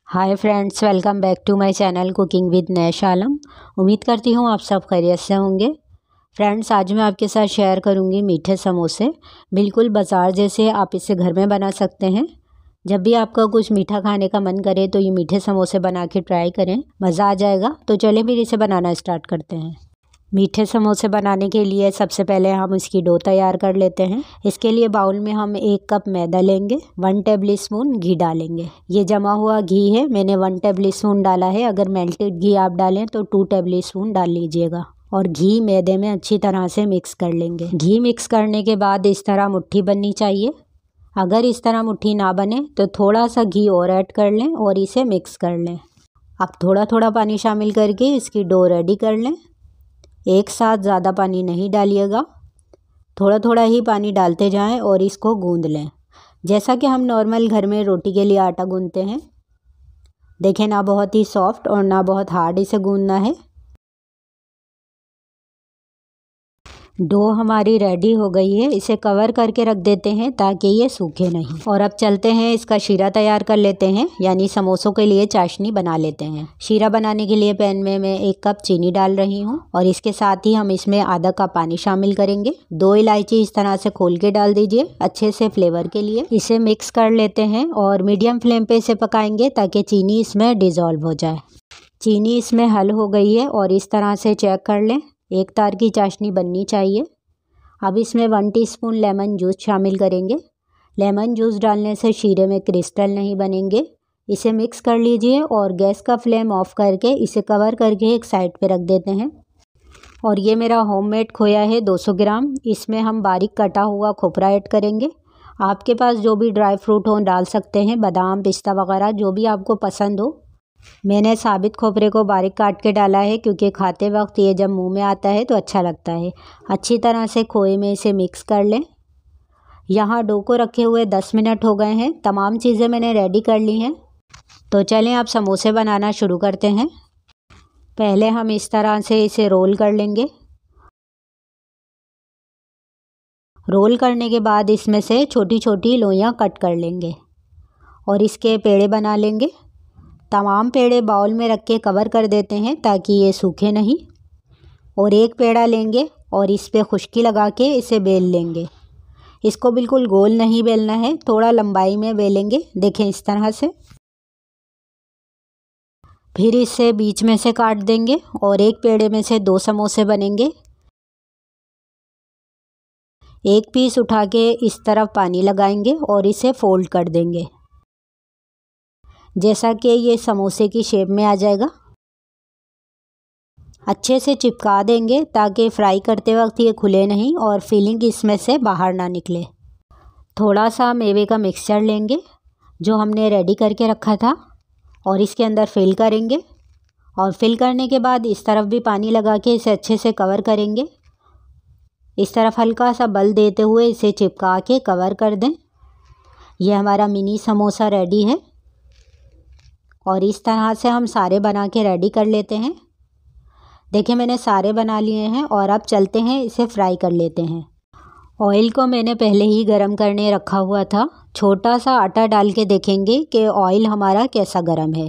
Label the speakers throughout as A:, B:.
A: Hi friends, welcome back to my channel cooking with Nash Alam. उम्मीद करती हूँ आप सब खैरियत से होंगे। फ्रेंड्स, आज मैं आपके साथ शेयर करूँगी मीठे समोसे। बिल्कुल बाज़ार जैसे आप इसे घर में बना सकते हैं। जब भी आपका कुछ मीठा खाने का मन करे तो ये मीठे समोसे बना के ट्राई करें, मज़ा आ जाएगा। तो चलिए फिर इसे बनाना स्टार्ट करते हैं। मीठे समोसे बनाने के लिए सबसे पहले हम इसकी डो तैयार कर लेते हैं। इसके लिए बाउल में हम 1 कप मैदा लेंगे, 1 टेबल स्पून घी डालेंगे। ये जमा हुआ घी है, मैंने 1 टेबल स्पून डाला है। अगर मेल्टेड घी आप डालें तो 2 टेबल स्पून डाल लीजिएगा। और घी मैदे में अच्छी तरह से मिक्स कर लेंगे। घी मिक्स करने के बाद इस तरह मुट्ठी बननी चाहिए। अगर इस तरह मुट्ठी ना बने तो थोड़ा सा घी और ऐड कर लें और इसे मिक्स कर लें। अब थोड़ा थोड़ा पानी शामिल करके इसकी डो रेडी कर लें। एक साथ ज़्यादा पानी नहीं डालिएगा, थोड़ा थोड़ा ही पानी डालते जाएं और इसको गूंद लें, जैसा कि हम नॉर्मल घर में रोटी के लिए आटा गूंदते हैं। देखें, ना बहुत ही सॉफ्ट और ना बहुत हार्ड इसे गूंदना है। डो हमारी रेडी हो गई है। इसे कवर करके रख देते हैं ताकि ये सूखे नहीं। और अब चलते हैं इसका शीरा तैयार कर लेते हैं, यानी समोसों के लिए चाशनी बना लेते हैं। शीरा बनाने के लिए पैन में मैं 1 कप चीनी डाल रही हूँ और इसके साथ ही हम इसमें आधा कप पानी शामिल करेंगे। 2 इलायची इस तरह से खोल के डाल दीजिए अच्छे से फ्लेवर के लिए। इसे मिक्स कर लेते हैं और मीडियम फ्लेम पे इसे पकाएंगे ताकि चीनी इसमें डिज़ोल्व हो जाए। चीनी इसमें हल हो गई है और इस तरह से चेक कर लें, एक तार की चाशनी बननी चाहिए। अब इसमें 1 टीस्पून लेमन जूस शामिल करेंगे। लेमन जूस डालने से शीरे में क्रिस्टल नहीं बनेंगे। इसे मिक्स कर लीजिए और गैस का फ्लेम ऑफ करके इसे कवर करके एक साइड पे रख देते हैं। और ये मेरा होममेड खोया है 200 ग्राम। इसमें हम बारीक कटा हुआ खोपरा ऐड करेंगे। आपके पास जो भी ड्राई फ्रूट हो डाल सकते हैं, बादाम, पिस्ता वगैरह जो भी आपको पसंद हो। मैंने साबित खोपरे को बारीक काट के डाला है क्योंकि खाते वक्त ये जब मुंह में आता है तो अच्छा लगता है। अच्छी तरह से खोए में इसे मिक्स कर लें। यहाँ डो को रखे हुए 10 मिनट हो गए हैं। तमाम चीज़ें मैंने रेडी कर ली हैं। तो चलें आप समोसे बनाना शुरू करते हैं। पहले हम इस तरह से इसे रोल कर लेंगे। रोल करने के बाद इसमें से छोटी छोटी लोइयाँ कट कर लेंगे और इसके पेड़े बना लेंगे। तमाम पेड़े बाउल में रख के कवर कर देते हैं ताकि ये सूखे नहीं। और एक पेड़ा लेंगे और इस पे खुश्की लगा के इसे बेल लेंगे। इसको बिल्कुल गोल नहीं बेलना है, थोड़ा लंबाई में बेलेंगे। देखें, इस तरह से। फिर इसे बीच में से काट देंगे और एक पेड़े में से 2 समोसे बनेंगे। एक पीस उठा के इस तरफ पानी लगाएंगे और इसे फोल्ड कर देंगे, जैसा कि ये समोसे की शेप में आ जाएगा। अच्छे से चिपका देंगे ताकि फ्राई करते वक्त ये खुले नहीं और फिलिंग इसमें से बाहर ना निकले। थोड़ा सा मेवे का मिक्सचर लेंगे जो हमने रेडी करके रखा था और इसके अंदर फिल करेंगे। और फिल करने के बाद इस तरफ भी पानी लगा के इसे अच्छे से कवर करेंगे। इस तरफ हल्का सा बल देते हुए इसे चिपका के कवर कर दें। यह हमारा मिनी समोसा रेडी है। और इस तरह से हम सारे बना के रेडी कर लेते हैं। देखिए, मैंने सारे बना लिए हैं और अब चलते हैं इसे फ्राई कर लेते हैं। ऑयल को मैंने पहले ही गरम करने रखा हुआ था। छोटा सा आटा डाल के देखेंगे कि ऑयल हमारा कैसा गरम है।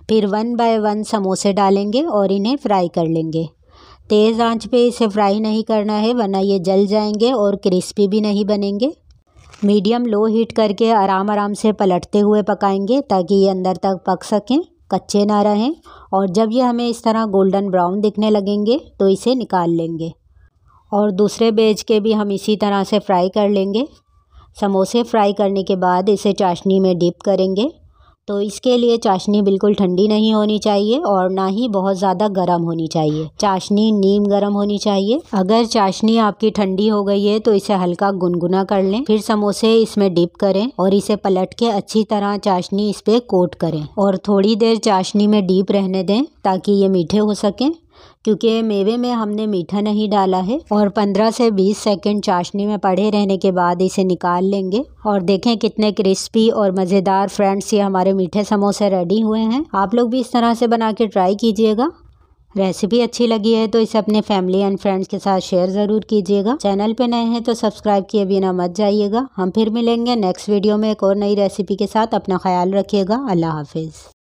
A: फिर 1 बाय 1 समोसे डालेंगे और इन्हें फ्राई कर लेंगे। तेज़ आंच पे इसे फ्राई नहीं करना है वरना ये जल जाएंगे और क्रिस्पी भी नहीं बनेंगे। मीडियम लो हीट करके आराम आराम से पलटते हुए पकाएंगे ताकि ये अंदर तक पक सकें, कच्चे ना रहें। और जब ये हमें इस तरह गोल्डन ब्राउन दिखने लगेंगे तो इसे निकाल लेंगे। और दूसरे बेच के भी हम इसी तरह से फ्राई कर लेंगे। समोसे फ्राई करने के बाद इसे चाशनी में डिप करेंगे। तो इसके लिए चाशनी बिल्कुल ठंडी नहीं होनी चाहिए और ना ही बहुत ज़्यादा गर्म होनी चाहिए। चाशनी नीम गर्म होनी चाहिए। अगर चाशनी आपकी ठंडी हो गई है तो इसे हल्का गुनगुना कर लें। फिर समोसे इसमें डिप करें और इसे पलट के अच्छी तरह चाशनी इस पे कोट करें और थोड़ी देर चाशनी में डीप रहने दें ताकि ये मीठे हो सकें, क्योंकि मेवे में हमने मीठा नहीं डाला है। और 15 से 20 सेकंड चाशनी में पड़े रहने के बाद इसे निकाल लेंगे। और देखें कितने क्रिस्पी और मज़ेदार फ्रेंड्स ये हमारे मीठे समोसे रेडी हुए हैं। आप लोग भी इस तरह से बना के ट्राई कीजिएगा। रेसिपी अच्छी लगी है तो इसे अपने फैमिली एंड फ्रेंड्स के साथ शेयर ज़रूर कीजिएगा। चैनल पे नए हैं तो सब्सक्राइब किए बिना मत जाइएगा। हम फिर मिलेंगे नेक्स्ट वीडियो में एक और नई रेसिपी के साथ। अपना ख्याल रखिएगा। अल्लाह हाफिज़।